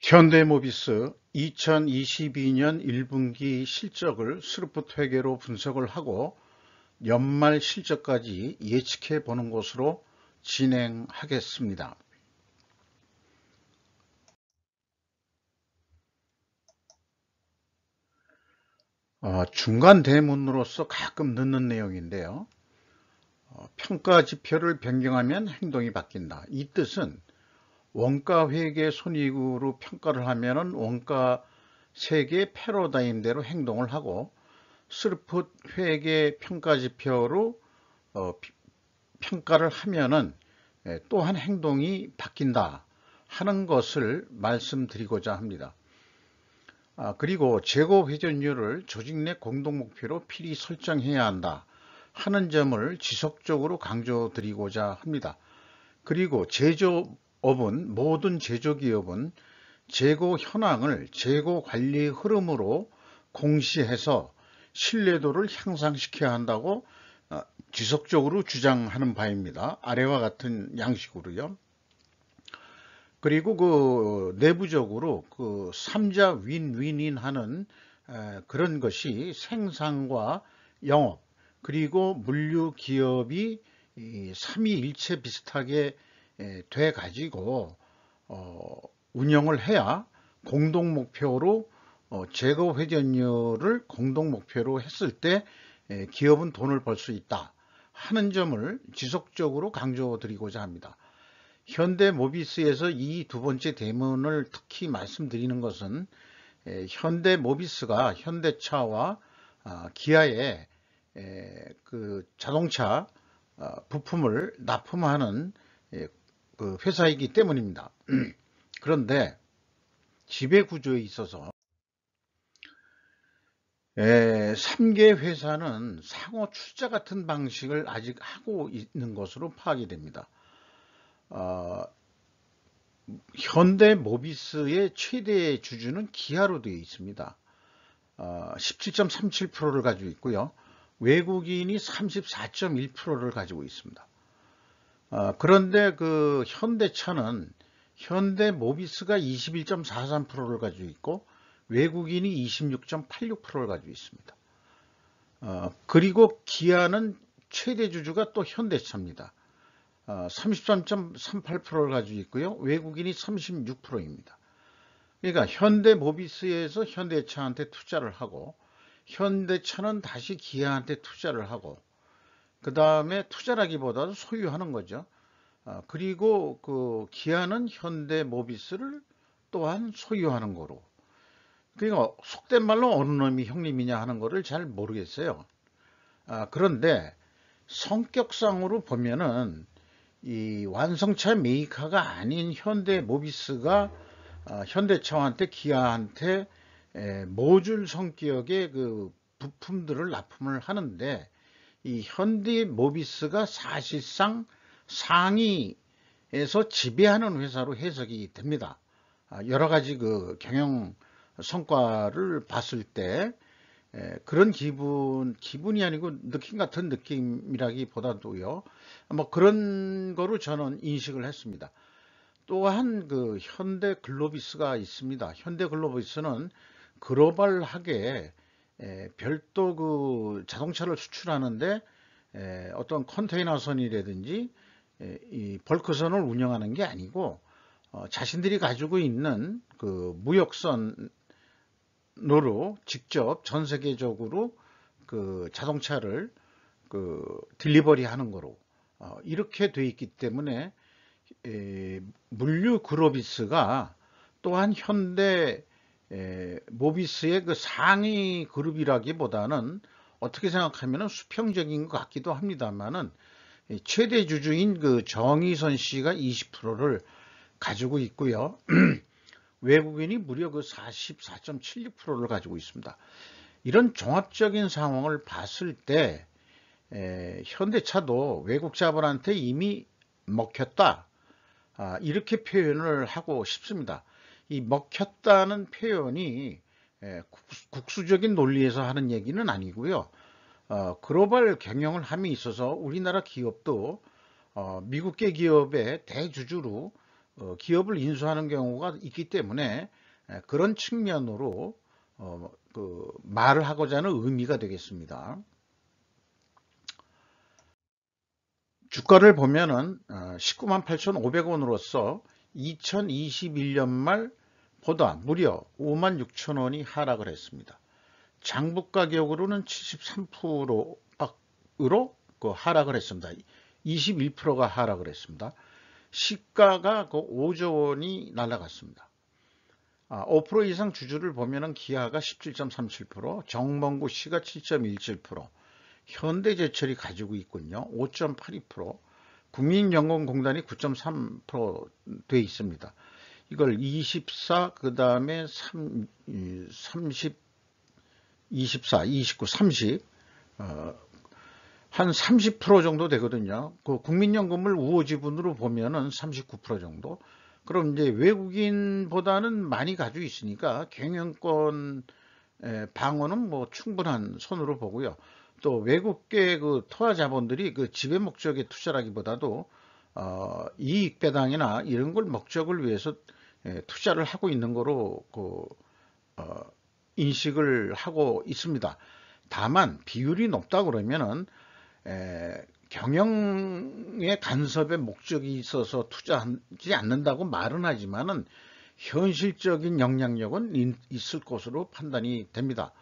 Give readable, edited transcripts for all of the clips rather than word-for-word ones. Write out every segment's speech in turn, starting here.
현대모비스 2022년 1분기 실적을 스루풋 회계로 분석을 하고 연말 실적까지 예측해 보는 것으로 진행하겠습니다. 중간 대문으로서 가끔 넣는 내용인데요. 평가 지표를 변경하면 행동이 바뀐다. 이 뜻은 원가 회계 손익으로 평가를 하면은 원가 세계 패러다임대로 행동을 하고 스루풋 회계 평가 지표로 평가를 하면은 또한 행동이 바뀐다 하는 것을 말씀드리고자 합니다. 그리고 재고 회전율을 조직 내 공동 목표로 필히 설정해야 한다 하는 점을 지속적으로 강조드리고자 합니다. 그리고 모든 제조기업은 재고 현황을 재고 관리 흐름으로 공시해서 신뢰도를 향상시켜야 한다고 지속적으로 주장하는 바입니다. 아래와 같은 양식으로요. 그리고 내부적으로 3자 윈윈인 하는 그런 것이 생산과 영업 그리고 물류 기업이 삼위일체 비슷하게 돼 가지고 운영을 해야 공동 목표로 재고 회전율을 공동 목표로 했을 때 기업은 돈을 벌 수 있다 하는 점을 지속적으로 강조드리고자 합니다. 현대모비스에서 이 두 번째 대문을 특히 말씀드리는 것은 현대모비스가 현대차와 기아의 그 자동차 부품을 납품하는 그 회사이기 때문입니다. 그런데 지배구조에 있어서 3개 회사는 상호 출자 같은 방식을 아직 하고 있는 것으로 파악이 됩니다. 현대모비스의 최대 주주는 기아로 되어 있습니다. 17.37%를 가지고 있고요. 외국인이 34.1%를 가지고 있습니다. 그런데 그 현대차는 현대모비스가 21.43%를 가지고 있고 외국인이 26.86%를 가지고 있습니다. 그리고 기아는 최대 주주가 또 현대차입니다. 33.38%를 가지고 있고요. 외국인이 36%입니다. 그러니까 현대모비스에서 현대차한테 투자를 하고 현대차는 다시 기아한테 투자를 하고 그 다음에 투자라기보다도 소유하는 거죠. 그리고 그 기아는 현대모비스를 또한 소유하는 거로. 그러니까 속된 말로 어느 놈이 형님이냐 하는 거를 잘 모르겠어요. 그런데 성격상으로 보면은 이 완성차 메이커가 아닌 현대모비스가 현대차한테 기아한테 모듈 성격의 그 부품들을 납품을 하는데 이 현대모비스가 사실상 상위에서 지배하는 회사로 해석이 됩니다. 여러 가지 그 경영 성과를 봤을 때 그런 기분이 아니고 느낌 같은 느낌이라기보다도요. 뭐 그런 거로 저는 인식을 했습니다. 또한 그 현대글로비스가 있습니다. 현대글로비스는 글로벌하게 별도 그 자동차를 수출하는데 어떤 컨테이너선이라든지 이 벌크선을 운영하는 게 아니고 자신들이 가지고 있는 그 무역선으로 직접 전 세계적으로 그 자동차를 그 딜리버리 하는 거로 이렇게 돼 있기 때문에 물류 그로비스가 또한 현대 모비스의 그 상위 그룹이라기보다는 어떻게 생각하면 수평적인 것 같기도 합니다만은 최대 주주인 그 정의선 씨가 20%를 가지고 있고요. 외국인이 무려 그 44.76%를 가지고 있습니다. 이런 종합적인 상황을 봤을 때 현대차도 외국 자본한테 이미 먹혔다. 이렇게 표현을 하고 싶습니다. 이 먹혔다는 표현이 국수적인 논리에서 하는 얘기는 아니고요. 글로벌 경영을 함에 있어서 우리나라 기업도 미국계 기업의 대주주로 기업을 인수하는 경우가 있기 때문에 그런 측면으로 말을 하고자 하는 의미가 되겠습니다. 주가를 보면은 19만 8,500원으로서 2021년 말보다 무려 5만 6천 원이 하락을 했습니다. 장부 가격으로는 73%로 하락을 했습니다. 21%가 하락을 했습니다. 시가가 5조 원이 날아갔습니다. 5% 이상 주주를 보면은 기아가 17.37%, 정몽구 씨가 7.17%, 현대제철이 가지고 있군요. 5.82%, 국민연금공단이 9.3%돼 있습니다. 이걸 24, 그 다음에 30, 24, 29, 30, 한 30% 정도 되거든요. 그 국민연금을 우호 지분으로 보면은 39% 정도. 그럼 이제 외국인보다는 많이 가지고 있으니까 경영권 방어는 뭐 충분한 선으로 보고요. 또 외국계 그 투자 자본들이 그 지배 목적의 투자라기보다도 이익 배당이나 이런 걸 목적을 위해서 투자를 하고 있는 거로 인식을 하고 있습니다. 다만 비율이 높다 그러면은 경영의 간섭의 목적이 있어서 투자하지 않는다고 말은 하지만은 현실적인 영향력은 있을 것으로 판단이 됩니다.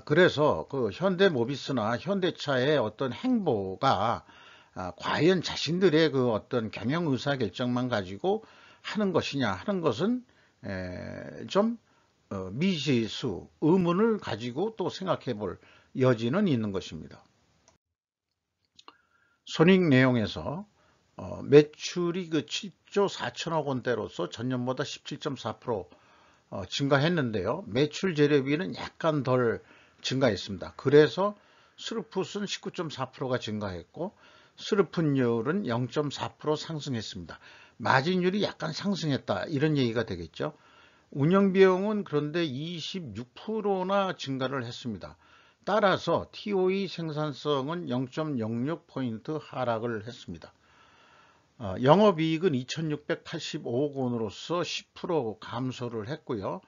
그래서 그 현대모비스나 현대차의 어떤 행보가 과연 자신들의 그 어떤 경영 의사 결정만 가지고 하는 것이냐 하는 것은 좀 미지수 의문을 가지고 또 생각해 볼 여지는 있는 것입니다. 손익 내용에서 매출이 그 7조 4천억 원대로서 전년보다 17.4% 증가했는데요. 매출 재료비는 약간 덜 증가했습니다. 그래서 스루풋은 19.4%가 증가했고 스루풋율은 0.4% 상승했습니다. 마진율이 약간 상승했다 이런 얘기가 되겠죠. 운영비용은 그런데 26%나 증가를 했습니다. 따라서 TOE 생산성은 0.06포인트 하락을 했습니다. 영업이익은 2,685억 원으로서 10% 감소를 했고요.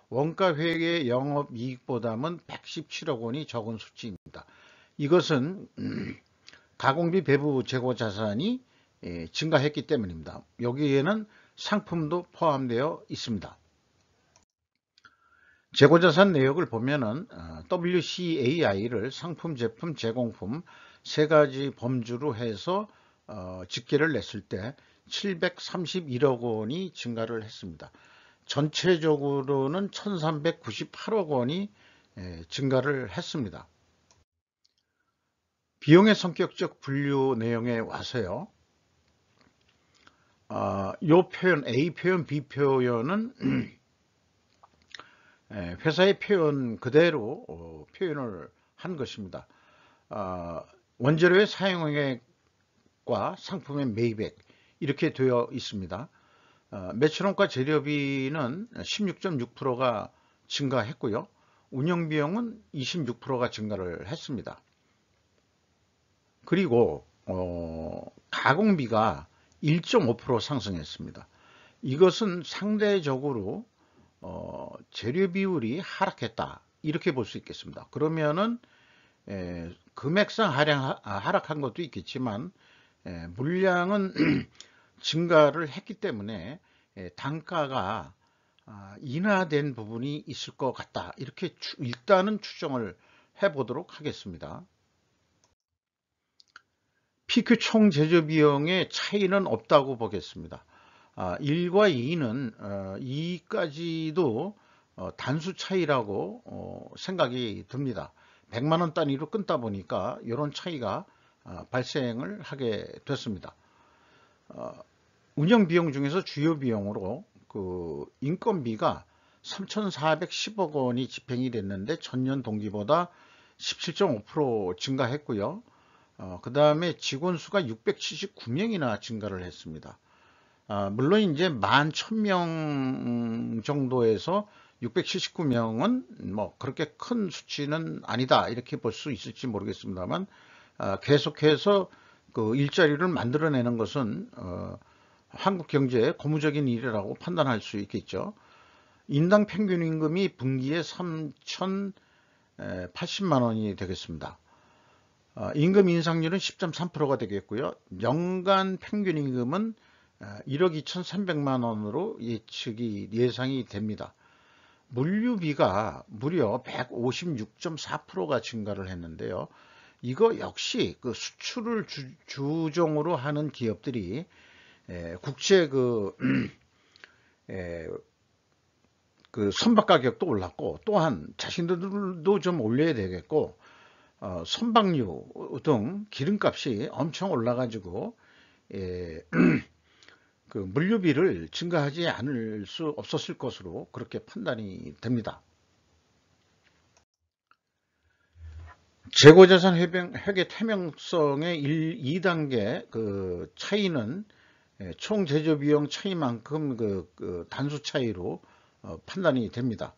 원가회계 영업이익보다는 117억 원이 적은 수치입니다. 이것은 가공비 배부 재고 자산이 증가했기 때문입니다. 여기에는 상품도 포함되어 있습니다. 재고자산 내역을 보면은 WCAI를 상품, 제품, 제공품 세 가지 범주로 해서 집계를 냈을 때 731억 원이 증가를 했습니다. 전체적으로는 1398억 원이 증가를 했습니다. 비용의 성격적 분류 내용에 와서요. 요 표현 A 표현 B 표현은 회사의 표현 그대로 표현을 한 것입니다. 원재료의 사용액과 상품의 매입액 이렇게 되어 있습니다. 매출원가 재료비는 16.6%가 증가했고요. 운영비용은 26%가 증가를 했습니다. 그리고 가공비가 1.5% 상승했습니다. 이것은 상대적으로 재료 비율이 하락했다 이렇게 볼 수 있겠습니다. 그러면은 금액상 하락한 것도 있겠지만 물량은 증가를 했기 때문에 단가가 인하된 부분이 있을 것 같다 이렇게 일단은 추정을 해 보도록 하겠습니다. PQ 총 제조 비용의 차이는 없다고 보겠습니다. 1과 2는 2까지도 단수 차이라고 생각이 듭니다. 100만원 단위로 끊다 보니까 이런 차이가 발생을 하게 됐습니다. 운영 비용 중에서 주요 비용으로 그 인건비가 3,410억 원이 집행이 됐는데 전년 동기보다 17.5% 증가했고요. 그 다음에 직원 수가 679명이나 증가를 했습니다. 물론 이제 11,000명 정도에서 679명은 뭐 그렇게 큰 수치는 아니다 이렇게 볼 수 있을지 모르겠습니다만 계속해서 그 일자리를 만들어내는 것은 한국 경제의 고무적인 일이라고 판단할 수 있겠죠. 인당 평균 임금이 분기에 3,080만 원이 되겠습니다. 임금 인상률은 10.3%가 되겠고요. 연간 평균 임금은 1억 2,300만 원으로 예상이 됩니다. 물류비가 무려 156.4%가 증가를 했는데요. 이거 역시 그 수출을 주종으로 하는 기업들이 국제 그 선박 가격도 올랐고, 또한 자신들도 좀 올려야 되겠고, 선박류 등 기름값이 엄청 올라가지고 그 물류비를 증가하지 않을 수 없었을 것으로 그렇게 판단이 됩니다. 재고자산 회계 투명성의 2단계 그 차이는 총 제조 비용 차이만큼 그 단수 차이로 판단이 됩니다.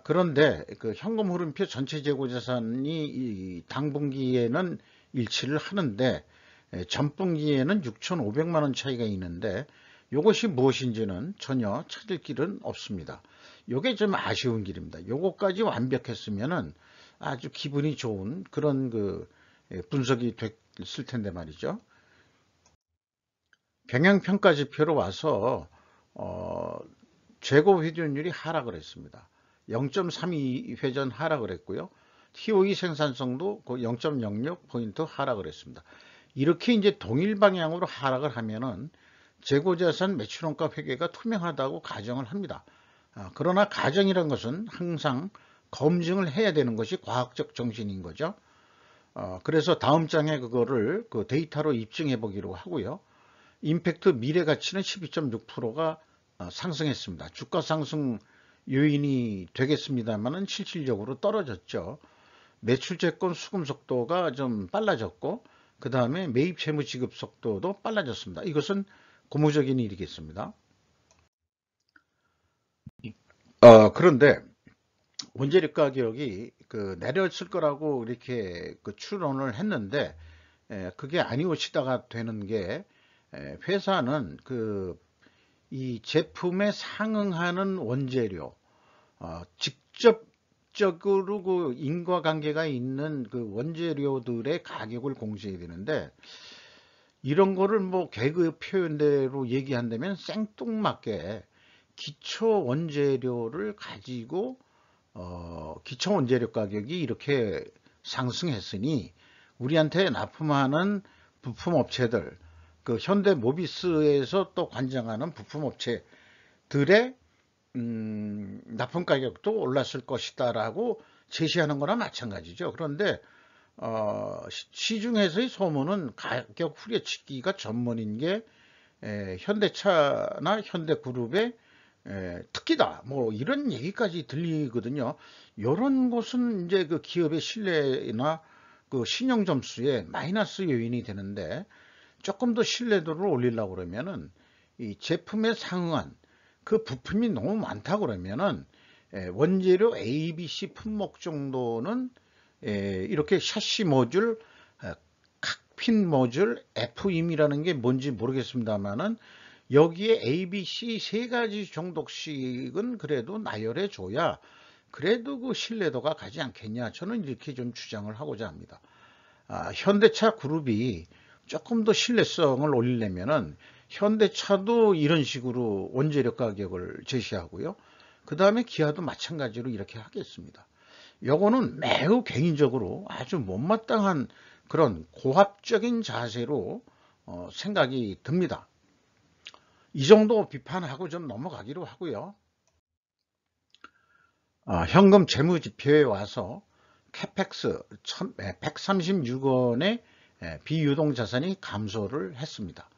그런데 그 현금 흐름표 전체 재고자산이 당분기에는 일치를 하는데 전분기에는 6,500만 원 차이가 있는데 이것이 무엇인지는 전혀 찾을 길은 없습니다. 이게 좀 아쉬운 길입니다. 요거까지 완벽했으면은 아주 기분이 좋은 그런 그 분석이 됐을 텐데 말이죠. 경영평가지표로 와서 재고 회전율이 하락을 했습니다. 0.32회전 하락을 했고요. TOE 생산성도 0.06포인트 하락을 했습니다. 이렇게 이제 동일 방향으로 하락을 하면은 재고자산 매출원가 회계가 투명하다고 가정을 합니다. 그러나 가정이란 것은 항상 검증을 해야 되는 것이 과학적 정신인 거죠. 그래서 다음 장에 그거를 그 데이터로 입증해 보기로 하고요. 임팩트 미래 가치는 12.6%가 상승했습니다. 주가 상승 요인이 되겠습니다만은 실질적으로 떨어졌죠. 매출 채권 수금 속도가 좀 빨라졌고, 그 다음에 매입 채무 지급 속도도 빨라졌습니다. 이것은 고무적인 일이겠습니다. 그런데 원재료 가격이 그 내렸을 거라고 이렇게 그 추론을 했는데 그게 아니오시다가 되는 게 회사는 그 이 제품에 상응하는 원재료 직접적으로 그 인과관계가 있는 그 원재료들의 가격을 공시해야 되는데 이런 거를 뭐 개그 표현대로 얘기한다면 생뚱맞게 기초 원재료를 가지고 기초 원재료 가격이 이렇게 상승했으니 우리한테 납품하는 부품업체들, 그 현대 모비스에서 또 관장하는 부품업체들의 납품 가격도 올랐을 것이다라고 제시하는 거나 마찬가지죠. 그런데 시중에서의 소문은 가격 후려치기가 전문인 게 현대차나 현대그룹의 특기다, 뭐 이런 얘기까지 들리거든요. 이런 것은 이제 그 기업의 신뢰나 그 신용 점수에 마이너스 요인이 되는데, 조금 더 신뢰도를 올리려고 그러면은 이 제품에 상응한 그 부품이 너무 많다 그러면은 원재료 A, B, C 품목 정도는 이렇게 샤시 모듈, 칵핀 모듈, FEM이라는 게 뭔지 모르겠습니다만은 여기에 A, B, C 세 가지 정도씩은 그래도 나열해 줘야 그래도 그 신뢰도가 가지 않겠냐, 저는 이렇게 좀 주장을 하고자 합니다. 현대차 그룹이 조금 더 신뢰성을 올리려면은 현대차도 이런 식으로 원재료 가격을 제시하고요. 그 다음에 기아도 마찬가지로 이렇게 하겠습니다. 요거는 매우 개인적으로 아주 못마땅한 그런 고압적인 자세로 생각이 듭니다. 이 정도 비판하고 좀 넘어가기로 하고요. 현금 재무지표에 와서 캐펙스 136원의 비유동자산이 감소를 했습니다.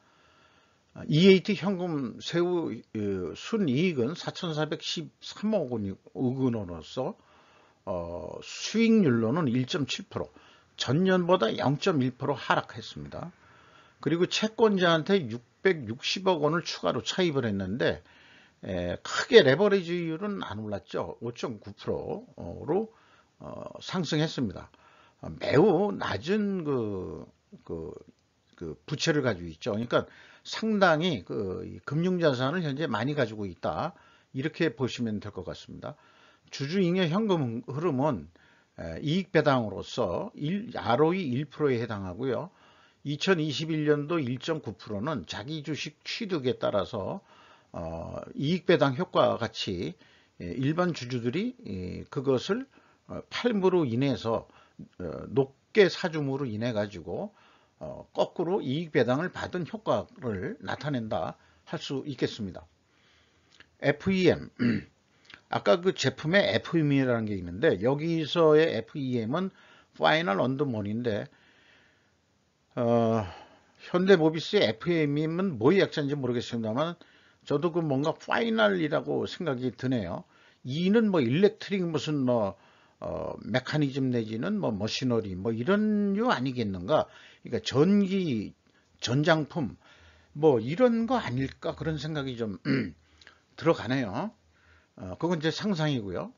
EAT 현금 세후 순이익은 4,413억 원으로서 수익률로는 1.7%, 전년보다 0.1% 하락했습니다. 그리고 채권자한테 660억 원을 추가로 차입을 했는데 크게 레버리지율은 안 올랐죠. 5.9%로 상승했습니다. 매우 낮은 그 그 부채를 가지고 있죠. 그러니까 상당히 이 금융자산을 현재 많이 가지고 있다. 이렇게 보시면 될 것 같습니다. 주주잉여 현금 흐름은 이익 배당으로서 ROE 1%에 해당하고요. 2021년도 1.9%는 자기 주식 취득에 따라서 이익 배당 효과와 같이 일반 주주들이 그것을 팔므로 인해서 높게 사줌으로 인해 가지고 거꾸로 이익 배당을 받은 효과를 나타낸다 할 수 있겠습니다. FEM 아까 그 제품에 FEM이라는 게 있는데 여기서의 FEM은 Final on the Money인데 현대모비스의 FEM은 뭐의 약자인지 모르겠습니다만 저도 그 뭔가 파이널이라고 생각이 드네요. E는 뭐 일렉트릭 무슨 뭐 메커니즘 내지는 뭐 머시너리 뭐 이런 류 아니겠는가? 그러니까 전기 전장품 뭐 이런 거 아닐까 그런 생각이 좀 들어가네요. 그건 제 상상이고요.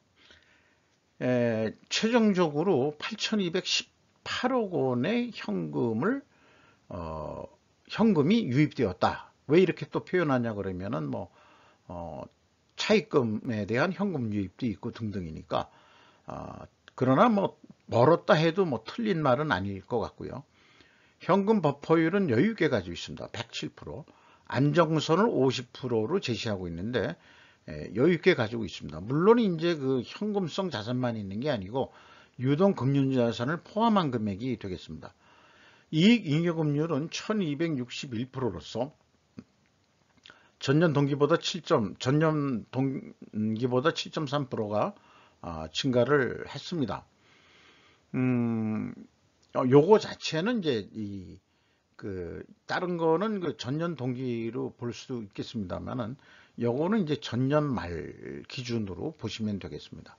최종적으로 8,218억 원의 현금이 유입되었다. 왜 이렇게 또 표현하냐 그러면은 뭐 차입금에 대한 현금 유입도 있고 등등이니까 그러나 뭐 멀었다 해도 뭐 틀린 말은 아닐 것 같고요. 현금 버퍼율은 여유 있게 가지고 있습니다. 107%. 안정선을 50%로 제시하고 있는데 여유 있게 가지고 있습니다. 물론 이제 그 현금성 자산만 있는 게 아니고 유동 금융자산을 포함한 금액이 되겠습니다. 이익 잉여금률은 1261%로서 전년 동기보다 7.3%가 증가를 했습니다. 요거 자체는 이제 다른 거는 그 전년 동기로 볼 수도 있겠습니다만은 요거는 이제 전년 말 기준으로 보시면 되겠습니다.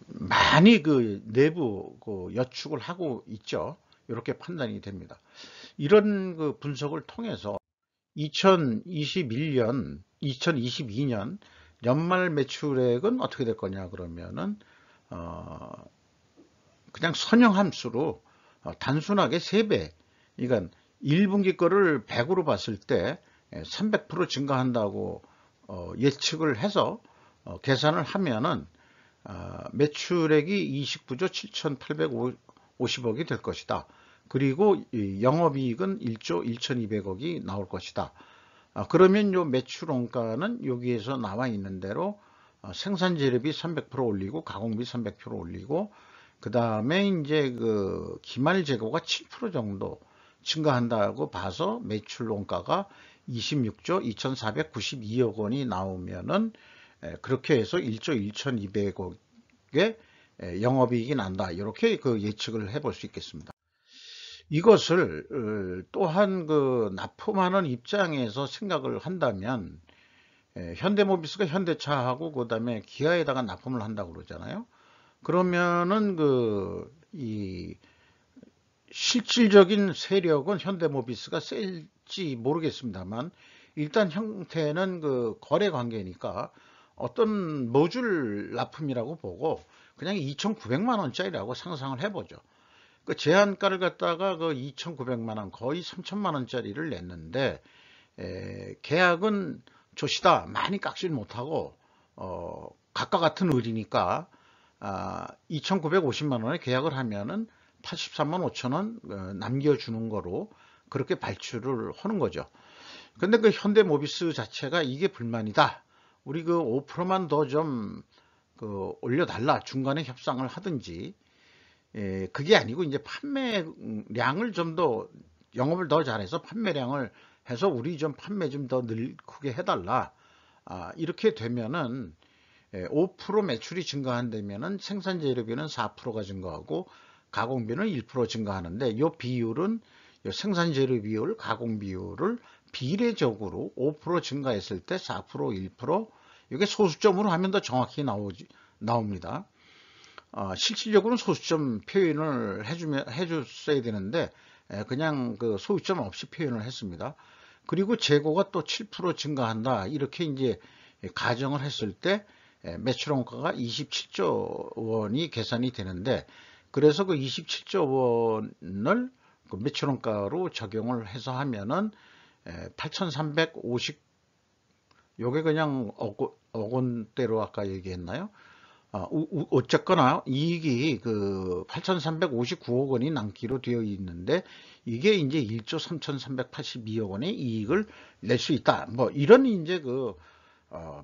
많이 그 내부 여축을 하고 있죠. 이렇게 판단이 됩니다. 이런 그 분석을 통해서 2022년 연말 매출액은 어떻게 될 거냐 그러면은 그냥 선형함수로 단순하게 3배, 그러니까 1분기 거를 100으로 봤을 때 300% 증가한다고 예측을 해서 계산을 하면은 매출액이 29조 7,850억이 될 것이다. 그리고 영업이익은 1조 1,200억이 나올 것이다. 그러면 요 매출 원가는 여기에서 나와 있는 대로 생산재료비 300% 올리고 가공비 300% 올리고 그 다음에 이제 그 기말 재고가 7% 정도 증가한다고 봐서 매출 원가가 26조 2,492억 원이 나오면은 그렇게 해서 1조 1,200억의 영업이익이 난다. 이렇게 그 예측을 해볼 수 있겠습니다. 이것을 또한 그 납품하는 입장에서 생각을 한다면 현대모비스가 현대차하고 그다음에 기아에다가 납품을 한다고 그러잖아요. 그러면은 이 실질적인 세력은 현대모비스가 셀지 모르겠습니다만 일단 형태는 그 거래 관계니까 어떤 모듈 납품이라고 보고 그냥 2,900만 원짜리라고 상상을 해보죠. 그 제한가를 갖다가 그 2,900만 원 거의 3,000만 원짜리를 냈는데 계약은 조시다 많이 깎질 못하고 각과 같은 의리니까 2,950만 원에 계약을 하면은 83만 5천 원 남겨주는 거로 그렇게 발주를 하는 거죠. 근데 그 현대모비스 자체가 이게 불만이다. 우리 그 5%만 더 좀 올려달라. 중간에 협상을 하든지. 그게 아니고 이제 판매량을 좀 더 영업을 더 잘해서 판매량을 해서 우리 좀 판매 좀 더 크게 해달라. 이렇게 되면은 5% 매출이 증가한다면은 생산재료비는 4%가 증가하고 가공비는 1% 증가하는데 이 비율은 생산 재료 비율, 가공 비율을 비례적으로 5% 증가했을 때 4%, 1% 이게 소수점으로 하면 더 정확히 나옵니다. 실질적으로는 소수점 표현을 해줬어야 되는데 그냥 그 소수점 없이 표현을 했습니다. 그리고 재고가 또 7% 증가한다 이렇게 이제 가정을 했을 때 매출 원가가 27조 원이 계산이 되는데 그래서 그 27조 원을 그 매출원가로 적용을 해서 하면은 8,350, 요게 그냥 억 원대로 아까 얘기했나요? 어쨌거나 이익이 그 8,359억 원이 남기로 되어 있는데, 이게 이제 1조 3,382억 원의 이익을 낼 수 있다. 뭐 이런 이제 그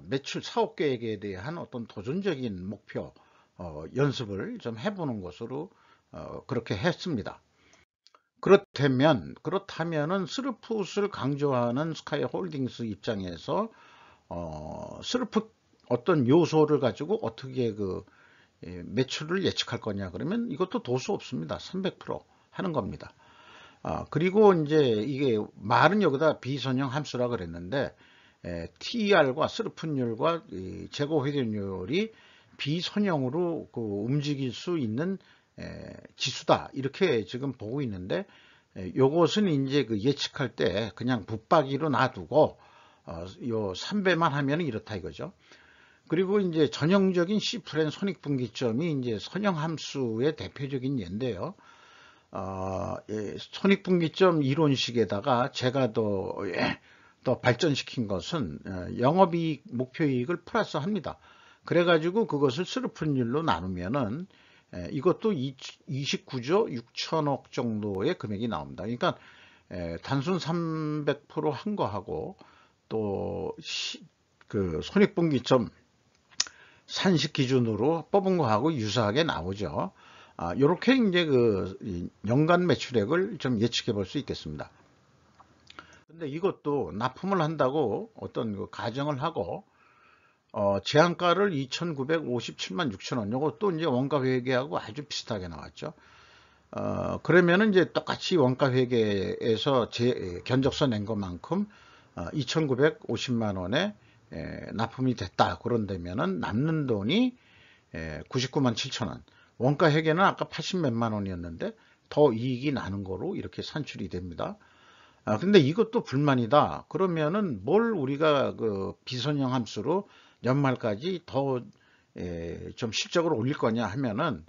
매출 사업 계획에 대한 어떤 도전적인 목표 연습을 좀 해보는 것으로 그렇게 했습니다. 그렇다면은 스루풋을 강조하는 스카이홀딩스 입장에서 스루풋 어떤 요소를 가지고 어떻게 그 매출을 예측할 거냐 그러면 이것도 도수 없습니다. 300% 하는 겁니다. 그리고 이제 이게 말은 여기다 비선형 함수라 그랬는데, TER과 스루풋률과 재고 회전율이 비선형으로 그 움직일 수 있는 지수다, 이렇게 지금 보고 있는데, 요것은 이제 그 예측할 때 그냥 붙박이로 놔두고 요 3배만 하면 이렇다 이거죠. 그리고 이제 전형적인 C프렌 손익분기점이 이제 선형함수의 대표적인 예인데요. 손익분기점 이론식에다가 제가 더 발전시킨 것은 영업이익, 목표이익을 플러스합니다. 그래가지고 그것을 스루풋률로 나누면은 이것도 29조 6천억 정도의 금액이 나옵니다. 그러니까 단순 300% 한 거하고 또 그 손익분기점 산식 기준으로 뽑은 거하고 유사하게 나오죠. 요렇게 이제 그 연간 매출액을 좀 예측해 볼 수 있겠습니다. 근데 이것도 납품을 한다고 어떤 그 가정을 하고 제한가를 2,957만 6천 원, 요것도 이제 원가 회계하고 아주 비슷하게 나왔죠. 그러면은 이제 똑같이 원가 회계에서 견적서 낸 것만큼 2,950만 원에 납품이 됐다. 그런다면은 남는 돈이 99만 7천 원. 원가 회계는 아까 80 몇만 원이었는데 더 이익이 나는 거로 이렇게 산출이 됩니다. 근데 이것도 불만이다. 그러면은 뭘 우리가 그 비선형 함수로 연말까지 더 좀 실적을 올릴 거냐 하면은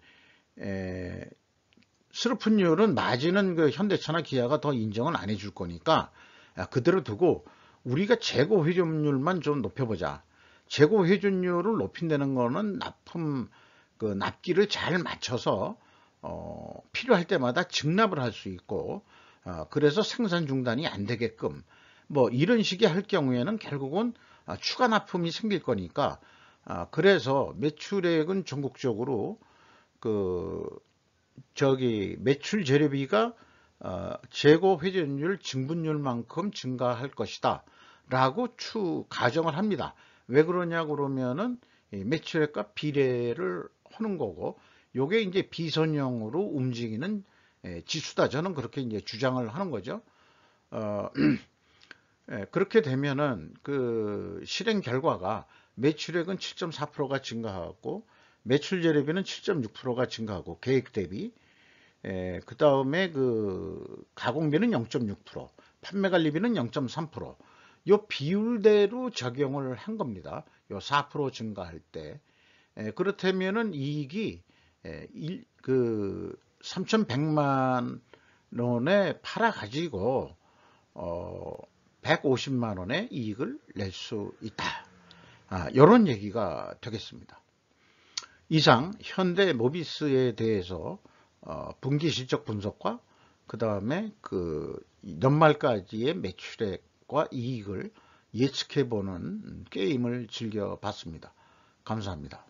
스루풋률은 마진은 그 현대차나 기아가 더 인정은 안 해줄 거니까 그대로 두고 우리가 재고 회전율만 좀 높여보자. 재고 회전율을 높인다는 거는 그 납기를 잘 맞춰서 필요할 때마다 증납을 할 수 있고, 그래서 생산 중단이 안 되게끔 뭐 이런 식의 할 경우에는 결국은 추가 납품이 생길 거니까, 그래서 매출액은 전국적으로 그 매출 재료비가 재고 회전율 증분율만큼 증가할 것이다 라고 가정을 합니다. 왜 그러냐 그러면은 매출액과 비례를 하는 거고, 요게 이제 비선형으로 움직이는 지수다, 저는 그렇게 이제 주장을 하는 거죠. 그렇게 되면은 그 실행 결과가 매출액은 7.4%가 증가하고 매출 재료비는 7.6%가 증가하고 계획 대비, 그 다음에 그 가공비는 0.6%, 판매 관리비는 0.3%, 요 비율대로 적용을 한 겁니다. 요 4% 증가할 때. 그렇다면은 이익이 그 3,100만 원에 팔아 가지고 150만 원의 이익을 낼 수 있다. 이런 얘기가 되겠습니다. 이상 현대 모비스에 대해서 분기 실적 분석과 그 다음에 그 연말까지의 매출액과 이익을 예측해 보는 게임을 즐겨 봤습니다. 감사합니다.